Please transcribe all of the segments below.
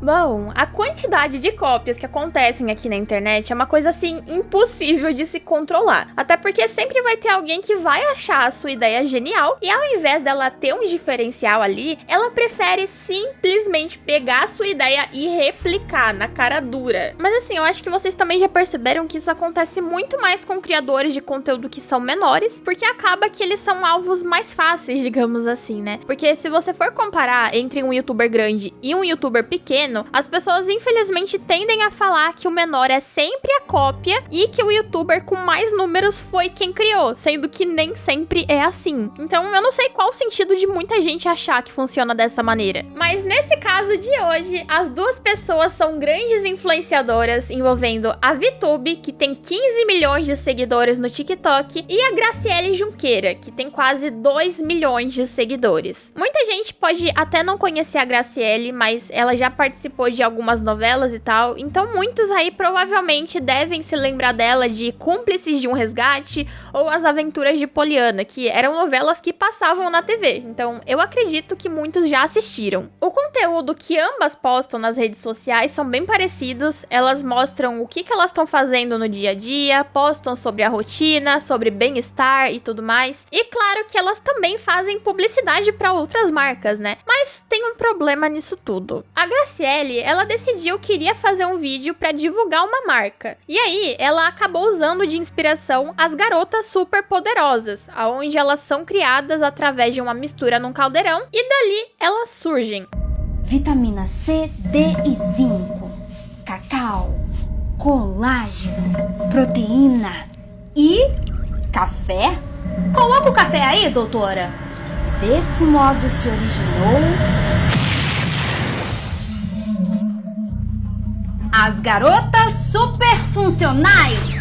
Bom, a quantidade de cópias que acontecem aqui na internet é uma coisa assim impossível de se controlar. Até porque sempre vai ter alguém que vai achar a sua ideia genial e ao invés dela ter um diferencial ali, ela prefere simplesmente pegar a sua ideia e replicar na cara dura. Mas assim, eu acho que vocês também já perceberam que isso acontece muito mais com criadores de conteúdo que são menores, porque acaba que eles são alvos mais fáceis, digamos assim, né? Porque se você for comparar entre um youtuber grande e um youtuber pequeno, as pessoas infelizmente tendem a falar que o menor é sempre a cópia e que o youtuber com mais números foi quem criou, sendo que nem sempre é assim. Então eu não sei qual o sentido de muita gente achar que funciona dessa maneira. Mas nesse caso de hoje, as duas pessoas são grandes influenciadoras, envolvendo a VTube, que tem 15 milhões de seguidores no TikTok, e a Graciele Junqueira, que tem quase 2 milhões de seguidores. Muita gente pode até não conhecer a Graciele, mas ela já participou de algumas novelas e tal, então muitos aí provavelmente devem se lembrar dela de Cúmplices de um Resgate ou As Aventuras de Poliana, que eram novelas que passavam na TV, então eu acredito que muitos já assistiram. O conteúdo que ambas postam nas redes sociais são bem parecidos, elas mostram o que elas estão fazendo no dia a dia, postam sobre a rotina, sobre bem-estar e tudo mais, e claro que elas também fazem publicidade para outras marcas, né? Mas tem um problema nisso tudo. A Graciele, ela decidiu que iria fazer um vídeo para divulgar uma marca. E aí, ela acabou usando de inspiração as garotas super poderosas, aonde elas são criadas através de uma mistura num caldeirão e dali elas surgem. Vitamina C, D e zinco, cacau, colágeno, proteína e café? Coloca o café aí, doutora. Desse modo se originou as garotas super funcionais.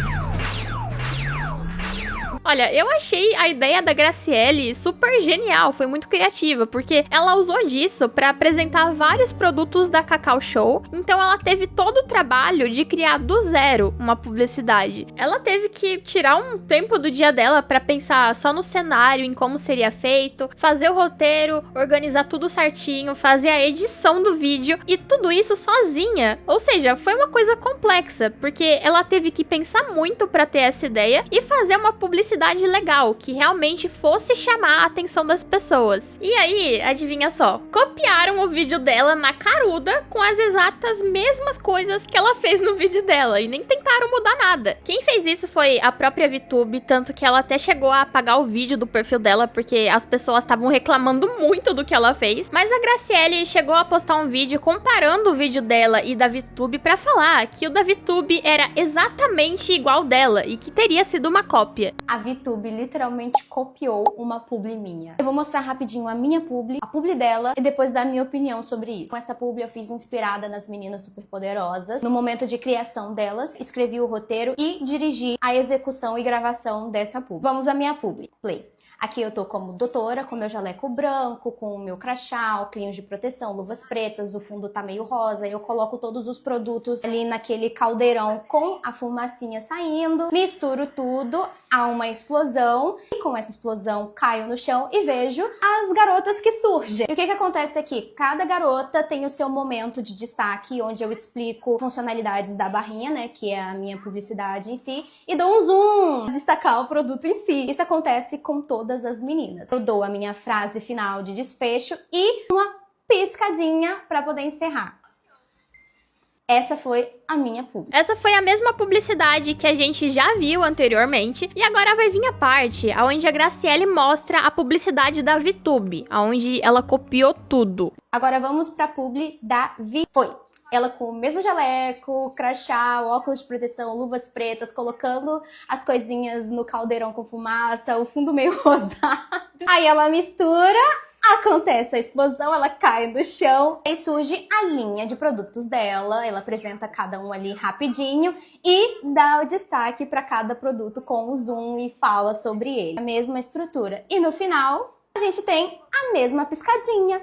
Olha, eu achei a ideia da Graciele super genial, foi muito criativa, porque ela usou disso para apresentar vários produtos da Cacau Show, então ela teve todo o trabalho de criar do zero uma publicidade. Ela teve que tirar um tempo do dia dela para pensar só no cenário, em como seria feito, fazer o roteiro, organizar tudo certinho, fazer a edição do vídeo e tudo isso sozinha. Ou seja, foi uma coisa complexa, porque ela teve que pensar muito para ter essa ideia e fazer uma publicidade legal, que realmente fosse chamar a atenção das pessoas. E aí, adivinha só, copiaram o vídeo dela na caruda com as exatas mesmas coisas que ela fez no vídeo dela e nem tentaram mudar nada. Quem fez isso foi a própria VTube, tanto que ela até chegou a apagar o vídeo do perfil dela porque as pessoas estavam reclamando muito do que ela fez, mas a Graciele chegou a postar um vídeo comparando o vídeo dela e da VTube pra falar que o da VTube era exatamente igual dela e que teria sido uma cópia. A VTube literalmente copiou uma publi minha. Eu vou mostrar rapidinho a minha publi, a publi dela e depois dar a minha opinião sobre isso. Com essa publi eu fiz inspirada nas meninas superpoderosas. No momento de criação delas, escrevi o roteiro e dirigi a execução e gravação dessa publi. Vamos à minha publi. Play. Aqui eu tô como doutora, com meu jaleco branco, com o meu crachá, óculos de proteção, luvas pretas, o fundo tá meio rosa, eu coloco todos os produtos ali naquele caldeirão com a fumacinha saindo, misturo tudo, há uma explosão, e com essa explosão caio no chão e vejo as garotas que surgem. E o que acontece aqui? Cada garota tem o seu momento de destaque, onde eu explico funcionalidades da barrinha, né, que é a minha publicidade em si, e dou um zoom pra destacar o produto em si. Isso acontece com todas as meninas. Eu dou a minha frase final de desfecho e uma piscadinha para poder encerrar. Essa foi a minha publi. Essa foi a mesma publicidade que a gente já viu anteriormente. E agora vai vir a parte onde a Graciele mostra a publicidade da VTube, onde ela copiou tudo. Agora vamos para a publi da Vi. Foi. Ela com o mesmo jaleco, crachá, óculos de proteção, luvas pretas, colocando as coisinhas no caldeirão com fumaça, o fundo meio rosado. Aí ela mistura, acontece a explosão, ela cai no chão e surge a linha de produtos dela. Ela apresenta cada um ali rapidinho e dá o destaque para cada produto com o zoom e fala sobre ele. A mesma estrutura. E no final, a gente tem a mesma piscadinha.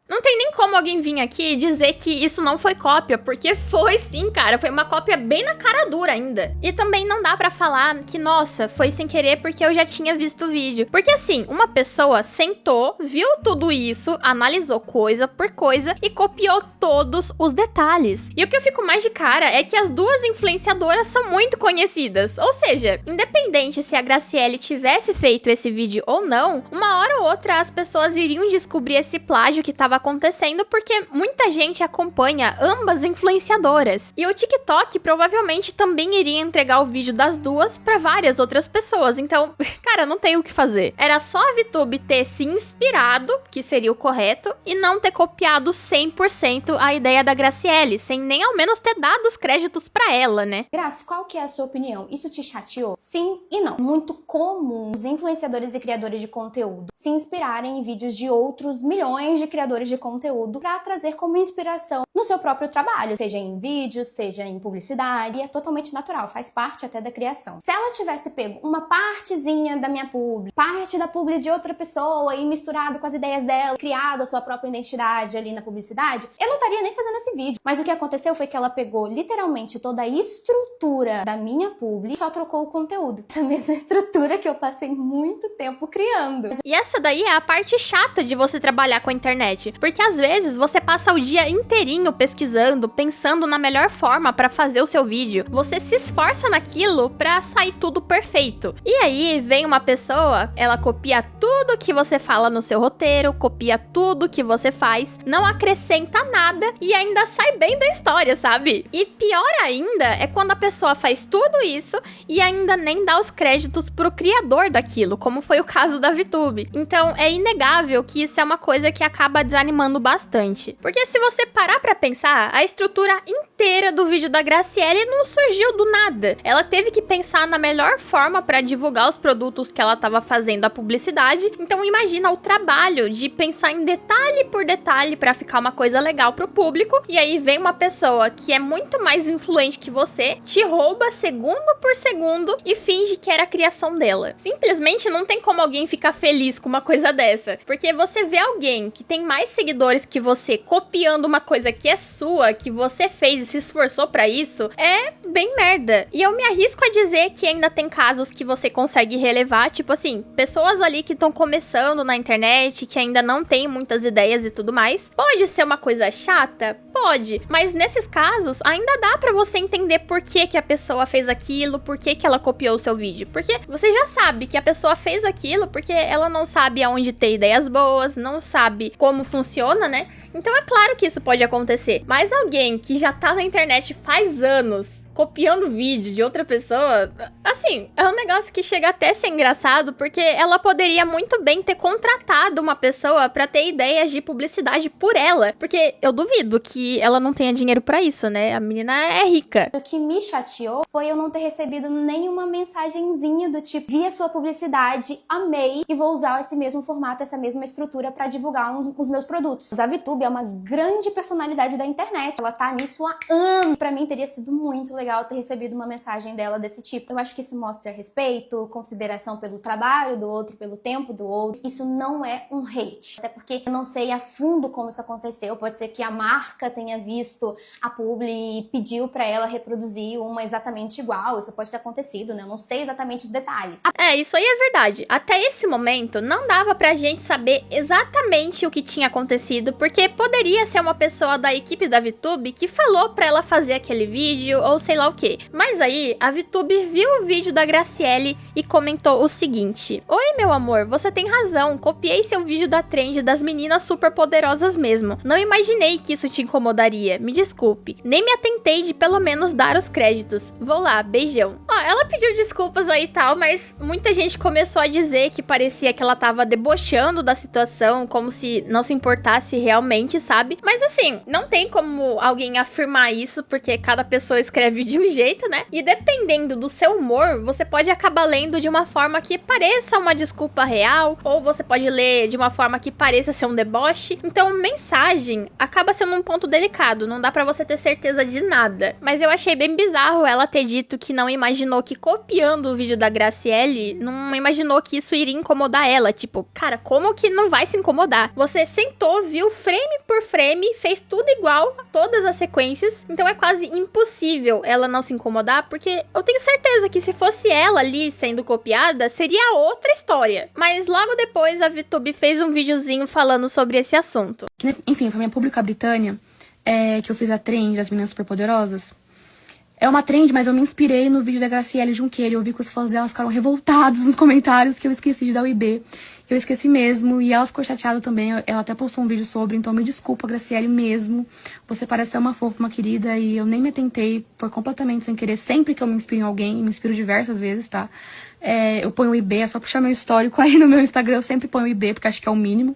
Não tem nem como alguém vir aqui e dizer que isso não foi cópia, porque foi sim, cara. Foi uma cópia bem na cara dura ainda. E também não dá pra falar que, nossa, foi sem querer porque eu já tinha visto o vídeo. Porque assim, uma pessoa sentou, viu tudo isso, analisou coisa por coisa e copiou todos os detalhes. E o que eu fico mais de cara é que as duas influenciadoras são muito conhecidas. Ou seja, independente se a Graciele tivesse feito esse vídeo ou não, uma hora ou outra as pessoas iriam descobrir esse plágio que tava acontecendo porque muita gente acompanha ambas influenciadoras. E o TikTok provavelmente também iria entregar o vídeo das duas pra várias outras pessoas. Então, cara, não tem o que fazer. Era só a VTube ter se inspirado, que seria o correto, e não ter copiado 100% a ideia da Graciele, sem nem ao menos ter dado os créditos pra ela, né? Grace, qual que é a sua opinião? Isso te chateou? Sim e não. Muito comum os influenciadores e criadores de conteúdo se inspirarem em vídeos de outros milhões de criadores de conteúdo para trazer como inspiração no seu próprio trabalho, seja em vídeos, seja em publicidade, e é totalmente natural, faz parte até da criação. Se ela tivesse pego uma partezinha da minha publi, parte da publi de outra pessoa e misturado com as ideias dela, criado a sua própria identidade ali na publicidade, eu não estaria nem fazendo esse vídeo. Mas o que aconteceu foi que ela pegou literalmente toda a estrutura da minha publi e só trocou o conteúdo. Essa mesma estrutura que eu passei muito tempo criando. E essa daí é a parte chata de você trabalhar com a internet, porque às vezes você passa o dia inteirinho pesquisando, pensando na melhor forma pra fazer o seu vídeo. Você se esforça naquilo pra sair tudo perfeito. E aí vem uma pessoa, ela copia tudo que você fala no seu roteiro, copia tudo que você faz, não acrescenta nada e ainda sai bem da história, sabe? E pior ainda é quando a pessoa faz tudo isso e ainda nem dá os créditos pro criador daquilo, como foi o caso da VTube. Então é inegável que isso é uma coisa que acaba desanimando bastante. Porque se você parar pra pensar, a estrutura inteira do vídeo da Graciele não surgiu do nada. Ela teve que pensar na melhor forma pra divulgar os produtos que ela tava fazendo a publicidade. Então imagina o trabalho de pensar em detalhe por detalhe pra ficar uma coisa legal pro público. E aí vem uma pessoa que é muito mais influente que você, te rouba segundo por segundo e finge que era a criação dela. Simplesmente não tem como alguém ficar feliz com uma coisa dessa. Porque você vê alguém que tem mais seguidores que você copiando uma coisa que é sua, que você fez e se esforçou pra isso, é bem merda. E eu me arrisco a dizer que ainda tem casos que você consegue relevar, tipo assim, pessoas ali que estão começando na internet, que ainda não tem muitas ideias e tudo mais. Pode ser uma coisa chata? Pode. Mas nesses casos, ainda dá pra você entender por que que a pessoa fez aquilo, por que que ela copiou o seu vídeo. Porque você já sabe que a pessoa fez aquilo porque ela não sabe aonde ter ideias boas, não sabe como funciona, né? Então é claro que isso pode acontecer. Mas alguém que já tá na internet faz anos, copiando vídeo de outra pessoa, assim, é um negócio que chega até a ser engraçado, porque ela poderia muito bem ter contratado uma pessoa pra ter ideias de publicidade por ela, porque eu duvido que ela não tenha dinheiro pra isso, né? A menina é rica. O que me chateou foi eu não ter recebido nenhuma mensagenzinha do tipo, vi a sua publicidade, amei e vou usar esse mesmo formato, essa mesma estrutura pra divulgar os meus produtos. A VTube é uma grande personalidade da internet, ela tá nisso há anos. Pra mim teria sido muito legal ter recebido uma mensagem dela desse tipo. Eu acho que isso mostra respeito, consideração pelo trabalho do outro, pelo tempo do outro. Isso não é um hate. Até porque eu não sei a fundo como isso aconteceu. Pode ser que a marca tenha visto a publi e pediu pra ela reproduzir uma exatamente igual. Isso pode ter acontecido, né? Eu não sei exatamente os detalhes. É, isso aí é verdade. Até esse momento, não dava pra gente saber exatamente o que tinha acontecido, porque poderia ser uma pessoa da equipe da VTube que falou pra ela fazer aquele vídeo, ou sei lá o que. Mas aí, a VTube viu o vídeo da Graciele e comentou o seguinte: oi, meu amor, você tem razão, copiei seu vídeo da trend das meninas super poderosas mesmo. Não imaginei que isso te incomodaria, me desculpe. Nem me atentei de pelo menos dar os créditos. Vou lá, beijão. Ó, ela pediu desculpas aí e tal, mas muita gente começou a dizer que parecia que ela tava debochando da situação, como se não se importasse realmente, sabe? Mas assim, não tem como alguém afirmar isso, porque cada pessoa escreve de um jeito, né? E dependendo do seu humor, você pode acabar lendo de uma forma que pareça uma desculpa real, ou você pode ler de uma forma que pareça ser um deboche. Então, mensagem acaba sendo um ponto delicado, não dá pra você ter certeza de nada. Mas eu achei bem bizarro ela ter dito que não imaginou imaginou que copiando o vídeo da Graciele, não imaginou que isso iria incomodar ela. Tipo, cara, como que não vai se incomodar? Você sentou, viu frame por frame, fez tudo igual, todas as sequências. Então é quase impossível ela não se incomodar, porque eu tenho certeza que se fosse ela ali sendo copiada, seria outra história. Mas logo depois a VTube fez um videozinho falando sobre esse assunto. Enfim, foi minha pública Britânia, que eu fiz a trend das meninas superpoderosas. É uma trend, mas eu me inspirei no vídeo da Graciele Junqueira. Eu vi que os fãs dela ficaram revoltados nos comentários que eu esqueci de dar o IB. Eu esqueci mesmo, e ela ficou chateada também. Ela até postou um vídeo sobre, então me desculpa, Graciele, mesmo. Você parece ser uma fofa, uma querida, e eu nem me atentei, foi completamente sem querer. Sempre que eu me inspiro em alguém, me inspiro diversas vezes, tá? Eu ponho o IB, é só puxar meu histórico aí no meu Instagram, eu sempre ponho o IB, porque acho que é o mínimo.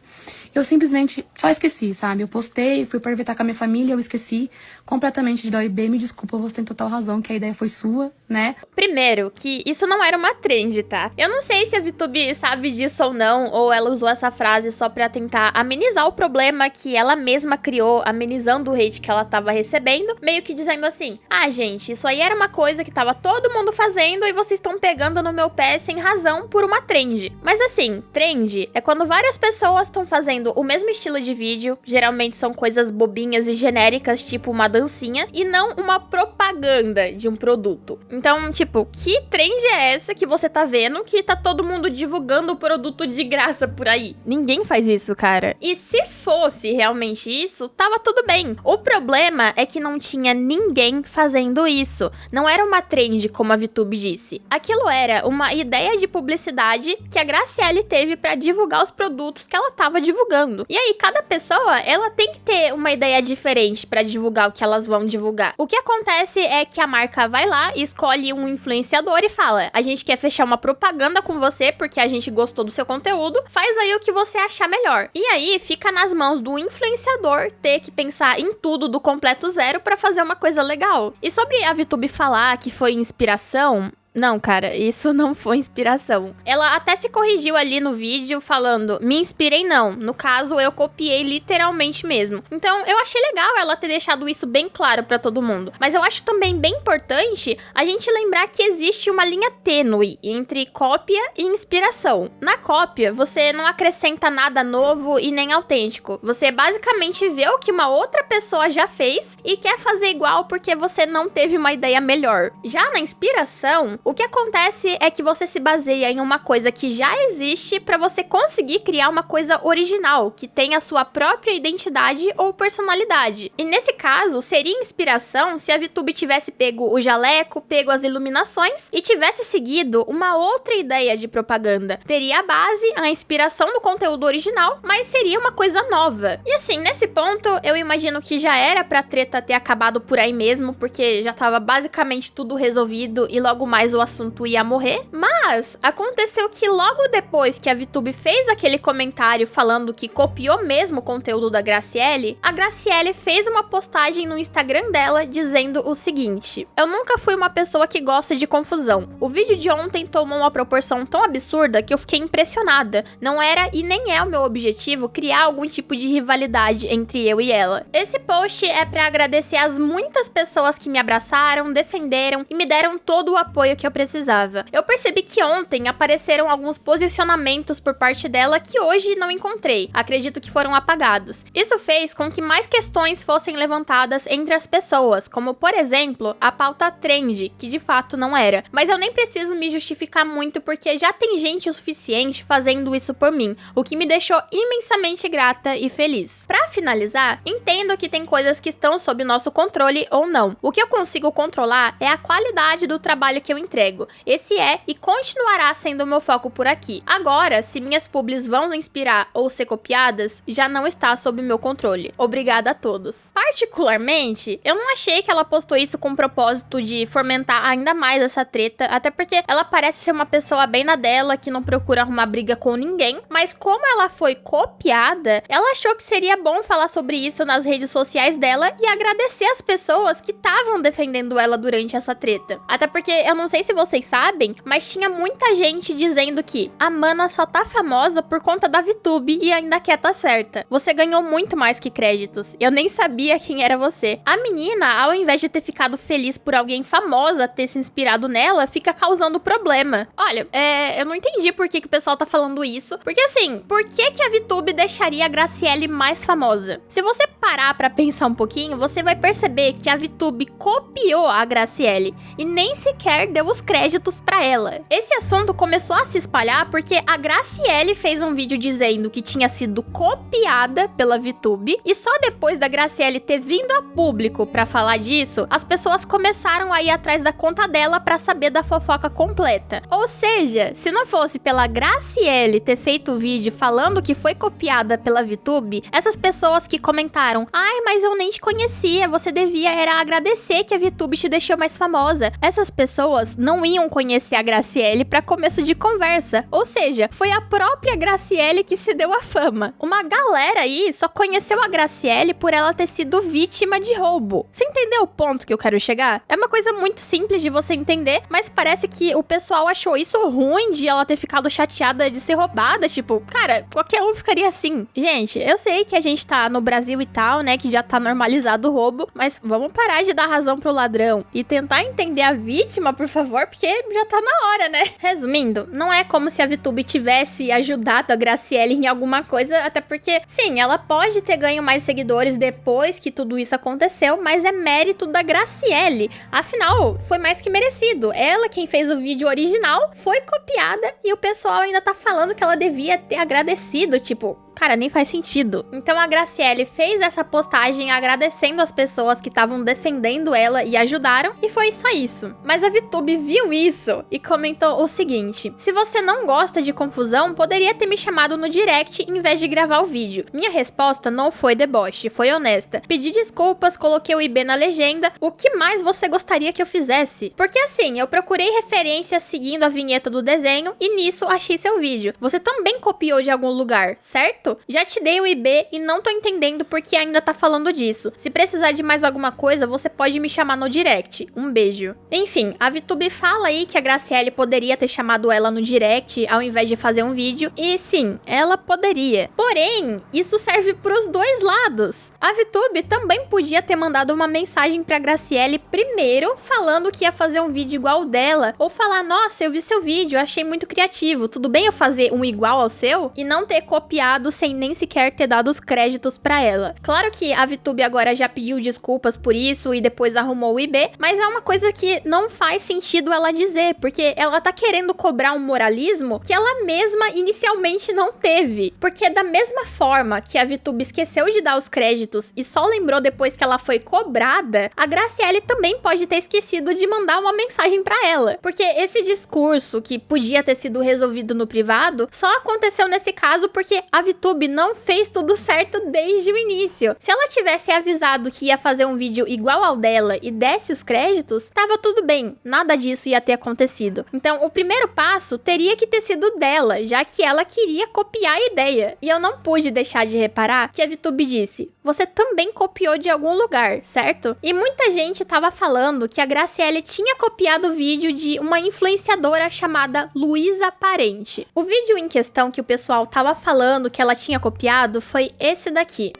Eu simplesmente só esqueci, sabe? Eu postei, fui aproveitar com a minha família, eu esqueci completamente de dar o IB. Me desculpa, você tem total razão, que a ideia foi sua, né? Primeiro, que isso não era uma trend, tá? Eu não sei se a VTube sabe disso ou não, ou ela usou essa frase só pra tentar amenizar o problema que ela mesma criou, amenizando o hate que ela tava recebendo, meio que dizendo assim, ah, gente, isso aí era uma coisa que tava todo mundo fazendo e vocês estão pegando no meu pé sem razão por uma trend. Mas assim, trend é quando várias pessoas estão fazendo o mesmo estilo de vídeo, geralmente são coisas bobinhas e genéricas, tipo uma dancinha, e não uma propaganda de um produto. Então, tipo, que trend é essa que você tá vendo que tá todo mundo divulgando o produto de graça por aí? Ninguém faz isso, cara. E se fosse realmente isso, tava tudo bem. O problema é que não tinha ninguém fazendo isso. Não era uma trend, como a VTube disse. Aquilo era uma ideia de publicidade que a Graciele teve pra divulgar os produtos que ela tava divulgando. E aí, cada pessoa, ela tem que ter uma ideia diferente pra divulgar o que elas vão divulgar. O que acontece é que a marca vai lá e escolhe um influenciador e fala, a gente quer fechar uma propaganda com você porque a gente gostou do seu conteúdo, faz aí o que você achar melhor. E aí, fica nas mãos do influenciador ter que pensar em tudo do completo zero pra fazer uma coisa legal. E sobre a VTube falar que foi inspiração... Não, cara, isso não foi inspiração. Ela até se corrigiu ali no vídeo falando, me inspirei não. No caso, eu copiei literalmente mesmo. Então, eu achei legal ela ter deixado isso bem claro pra todo mundo. Mas eu acho também bem importante a gente lembrar que existe uma linha tênue entre cópia e inspiração. Na cópia, você não acrescenta nada novo e nem autêntico. Você basicamente vê o que uma outra pessoa já fez e quer fazer igual porque você não teve uma ideia melhor. Já na inspiração, o que acontece é que você se baseia em uma coisa que já existe para você conseguir criar uma coisa original, que tenha a sua própria identidade ou personalidade. E nesse caso, seria inspiração se a VTube tivesse pego o jaleco, pego as iluminações e tivesse seguido uma outra ideia de propaganda. Teria a base, a inspiração do conteúdo original, mas seria uma coisa nova. E assim, nesse ponto, eu imagino que já era pra treta ter acabado por aí mesmo, porque já tava basicamente tudo resolvido e logo mais o assunto ia morrer, mas aconteceu que logo depois que a VTube fez aquele comentário falando que copiou mesmo o conteúdo da Graciele, a Graciele fez uma postagem no Instagram dela dizendo o seguinte: eu nunca fui uma pessoa que gosta de confusão. O vídeo de ontem tomou uma proporção tão absurda que eu fiquei impressionada. Não era e nem é o meu objetivo criar algum tipo de rivalidade entre eu e ela. Esse post é pra agradecer as muitas pessoas que me abraçaram, defenderam e me deram todo o apoio que eu precisava. Eu percebi que ontem apareceram alguns posicionamentos por parte dela que hoje não encontrei. Acredito que foram apagados. Isso fez com que mais questões fossem levantadas entre as pessoas, como por exemplo, a pauta trend, que de fato não era. Mas eu nem preciso me justificar muito porque já tem gente o suficiente fazendo isso por mim, o que me deixou imensamente grata e feliz. Pra finalizar, entendo que tem coisas que estão sob nosso controle ou não. O que eu consigo controlar é a qualidade do trabalho que eu entrego. Esse é e continuará sendo o meu foco por aqui. Agora, se minhas publis vão inspirar ou ser copiadas, já não está sob meu controle. Obrigada a todos. Particularmente, eu não achei que ela postou isso com o propósito de fomentar ainda mais essa treta, até porque ela parece ser uma pessoa bem na dela, que não procura arrumar briga com ninguém, mas como ela foi copiada, ela achou que seria bom falar sobre isso nas redes sociais dela e agradecer as pessoas que estavam defendendo ela durante essa treta. Até porque eu não sei sei se vocês sabem, mas tinha muita gente dizendo que a Mana só tá famosa por conta da VTube e ainda quer tá certa. Você ganhou muito mais que créditos. Eu nem sabia quem era você. A menina, ao invés de ter ficado feliz por alguém famosa ter se inspirado nela, fica causando problema. Olha, eu não entendi por que o pessoal tá falando isso. Porque assim, por que a VTube deixaria a Graciele mais famosa? Se você parar pra pensar um pouquinho, você vai perceber que a VTube copiou a Graciele e nem sequer deu os créditos pra ela. Esse assunto começou a se espalhar porque a Graciele fez um vídeo dizendo que tinha sido copiada pela VTube e só depois da Graciele ter vindo a público pra falar disso, as pessoas começaram a ir atrás da conta dela pra saber da fofoca completa. Ou seja, se não fosse pela Graciele ter feito o vídeo falando que foi copiada pela VTube, essas pessoas que comentaram: ai, mas eu nem te conhecia, você devia era agradecer que a VTube te deixou mais famosa. Essas pessoas não iam conhecer a Graciele pra começo de conversa. Ou seja, foi a própria Graciele que se deu a fama. Uma galera aí só conheceu a Graciele por ela ter sido vítima de roubo. Você entendeu o ponto que eu quero chegar? É uma coisa muito simples de você entender, mas parece que o pessoal achou isso ruim de ela ter ficado chateada de ser roubada. Tipo, cara, qualquer um ficaria assim. Gente, eu sei que a gente tá no Brasil e tal, né, que já tá normalizado o roubo, mas vamos parar de dar razão pro ladrão e tentar entender a vítima, por favor, porque já tá na hora, né? Resumindo, não é como se a VTube tivesse ajudado a Graciele em alguma coisa, até porque, sim, ela pode ter ganho mais seguidores depois que tudo isso aconteceu, mas é mérito da Graciele. Afinal, foi mais que merecido. Ela, quem fez o vídeo original, foi copiada e o pessoal ainda tá falando que ela devia ter agradecido, tipo... Cara, nem faz sentido. Então a Graciele fez essa postagem agradecendo as pessoas que estavam defendendo ela e ajudaram, e foi só isso. Mas a VTube viu isso e comentou o seguinte: se você não gosta de confusão, poderia ter me chamado no direct em vez de gravar o vídeo. Minha resposta não foi deboche, foi honesta. Pedi desculpas, coloquei o IB na legenda. O que mais você gostaria que eu fizesse? Porque assim, eu procurei referências seguindo a vinheta do desenho e nisso achei seu vídeo. Você também copiou de algum lugar, certo? Já te dei o IB e não tô entendendo por que ainda tá falando disso. Se precisar de mais alguma coisa, você pode me chamar no direct. Um beijo. Enfim, a VTube fala aí que a Graciele poderia ter chamado ela no direct ao invés de fazer um vídeo. E sim, ela poderia. Porém, isso serve pros dois lados. A VTube também podia ter mandado uma mensagem pra Graciele primeiro, falando que ia fazer um vídeo igual ao dela. Ou falar: nossa, eu vi seu vídeo, achei muito criativo. Tudo bem eu fazer um igual ao seu? E não ter copiado sem nem sequer ter dado os créditos pra ela. Claro que a VTube agora já pediu desculpas por isso e depois arrumou o IB, mas é uma coisa que não faz sentido ela dizer, porque ela tá querendo cobrar um moralismo que ela mesma inicialmente não teve. Porque da mesma forma que a VTube esqueceu de dar os créditos e só lembrou depois que ela foi cobrada, a Graciele também pode ter esquecido de mandar uma mensagem pra ela. Porque esse discurso que podia ter sido resolvido no privado só aconteceu nesse caso porque a VTube não fez tudo certo desde o início. Se ela tivesse avisado que ia fazer um vídeo igual ao dela e desse os créditos, tava tudo bem, nada disso ia ter acontecido. Então, o primeiro passo teria que ter sido dela, já que ela queria copiar a ideia. E eu não pude deixar de reparar que a VTube disse: você também copiou de algum lugar, certo? E muita gente tava falando que a Graciele tinha copiado o vídeo de uma influenciadora chamada Luísa Parente. O vídeo em questão que o pessoal tava falando que ela tinha copiado foi esse daqui.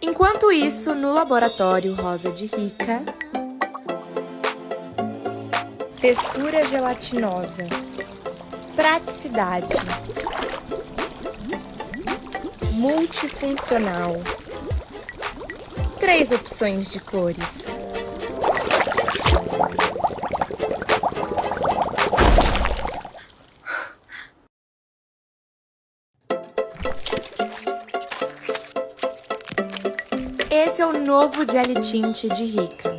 Enquanto isso, no laboratório Rosa de Rica, textura gelatinosa, praticidade, multifuncional, 3 opções de cores. Esse é o novo Jelly Tint de Rica.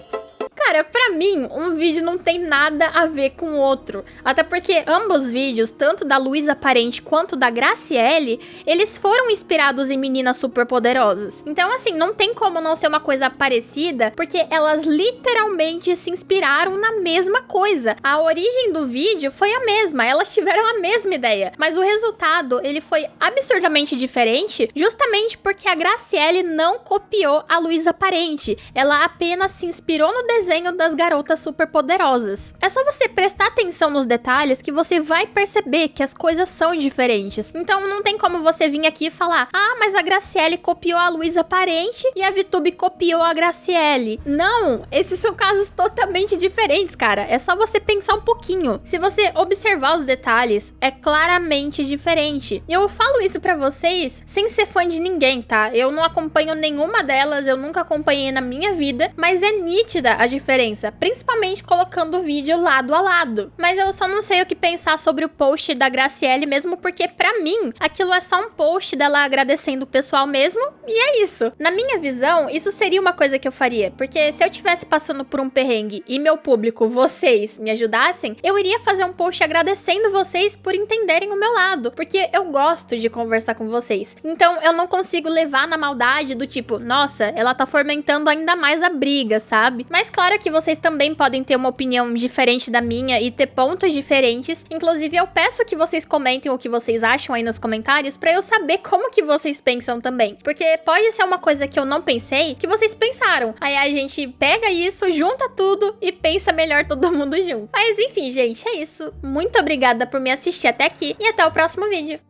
Cara, pra mim, um vídeo não tem nada a ver com o outro. Até porque ambos os vídeos, tanto da Luísa Parente quanto da Graciele, eles foram inspirados em meninas superpoderosas. Então, assim, não tem como não ser uma coisa parecida, porque elas literalmente se inspiraram na mesma coisa. A origem do vídeo foi a mesma, elas tiveram a mesma ideia. Mas o resultado, ele foi absurdamente diferente, justamente porque a Graciele não copiou a Luísa Parente. Ela apenas se inspirou no desenho das garotas superpoderosas. É só você prestar atenção nos detalhes que você vai perceber que as coisas são diferentes. Então não tem como você vir aqui e falar: ah, mas a Graciele copiou a Luísa Parente e a VTube copiou a Graciele. Não, esses são casos totalmente diferentes, cara. É só você pensar um pouquinho. Se você observar os detalhes, é claramente diferente. E eu falo isso pra vocês sem ser fã de ninguém, tá? Eu não acompanho nenhuma delas, eu nunca acompanhei na minha vida, mas é nítida a diferença, principalmente colocando o vídeo lado a lado. Mas eu só não sei o que pensar sobre o post da Graciele mesmo, porque pra mim, aquilo é só um post dela agradecendo o pessoal mesmo, e é isso. Na minha visão, isso seria uma coisa que eu faria, porque se eu tivesse passando por um perrengue e meu público, vocês, me ajudassem, eu iria fazer um post agradecendo vocês por entenderem o meu lado, porque eu gosto de conversar com vocês. Então eu não consigo levar na maldade do tipo, nossa, ela tá fomentando ainda mais a briga, sabe? Mas claro que vocês também podem ter uma opinião diferente da minha e ter pontos diferentes. Inclusive eu peço que vocês comentem o que vocês acham aí nos comentários pra eu saber como que vocês pensam também. Porque pode ser uma coisa que eu não pensei, que vocês pensaram. Aí a gente pega isso, junta tudo e pensa melhor todo mundo junto. Mas enfim, gente, é isso. Muito obrigada por me assistir até aqui e até o próximo vídeo.